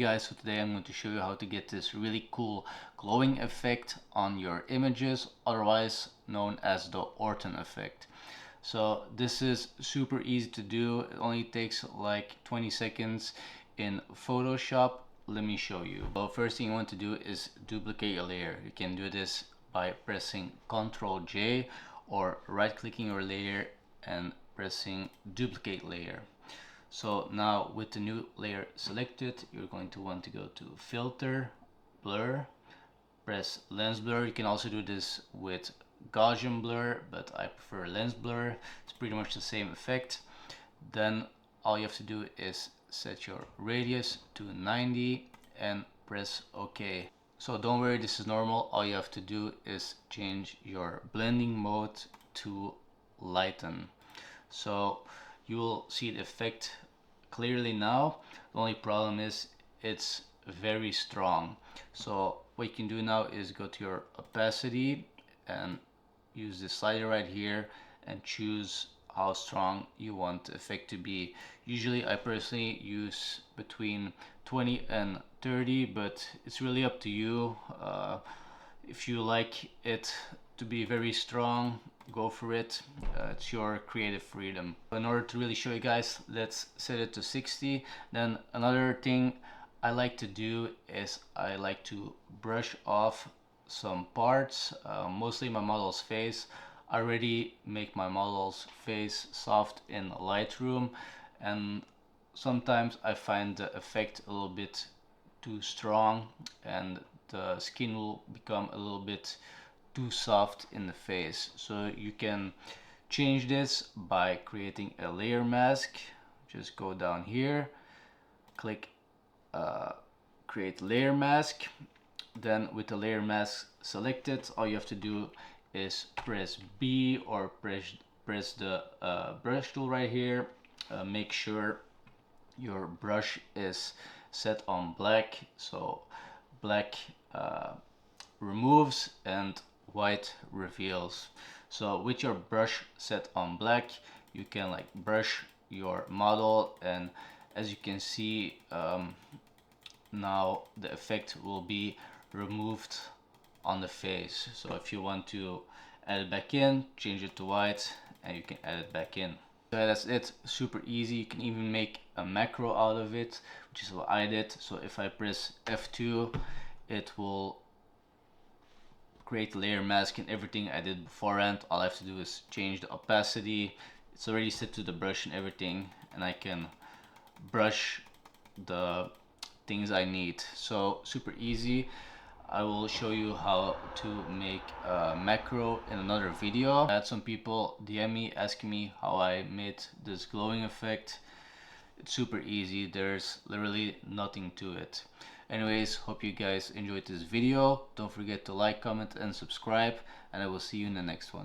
Guys, so today I'm going to show you how to get this really cool glowing effect on your images, otherwise known as the Orton effect. So this is super easy to do. It only takes like 20 seconds in Photoshop. Let me show you. So first thing you want to do is duplicate your layer. You can do this by pressing Ctrl J or right clicking your layer and pressing duplicate layer. So now with the new layer selected, you're going to want to go to filter, blur, press lens blur. You can also do this with Gaussian blur, but I prefer lens blur. It's pretty much the same effect. Then all you have to do is set your radius to 90 and press OK. So don't worry, this is normal. All you have to do is change your blending mode to lighten. So you will see the effect clearly now. The only problem is it's very strong. So what you can do now is go to your opacity and use this slider right here and choose how strong you want the effect to be. Usually I personally use between 20 and 30, but it's really up to you. If you like it to be very strong, go for it. It's your creative freedom. In order to really show you guys, let's set it to 60. Then another thing I like to do is I like to brush off some parts, mostly my model's face. I already make my model's face soft in Lightroom, and sometimes I find the effect a little bit too strong and the skin will become a little bit too soft in the face. So you can change this by creating a layer mask. Just go down here, click create layer mask. Then with the layer mask selected, all you have to do is press B or press the brush tool right here. Make sure your brush is set on black, so black removes and white reveals. So with your brush set on black, you can like brush your model, and as you can see, now the effect will be removed on the face. So if you want to add it back in, change it to white and you can add it back in. So that's it, super easy. You can even make a macro out of it, which is what I did. So if I press F2, it will create a layer mask and everything I did beforehand. All I have to do is change the opacity. It's already set to the brush and everything, and I can brush the things I need. So super easy. I will show you how to make a macro in another video. I had some people DM me asking me how I made this glowing effect. It's super easy. There's literally nothing to it. Anyways, hope you guys enjoyed this video. Don't forget to like, comment and subscribe, and I will see you in the next one.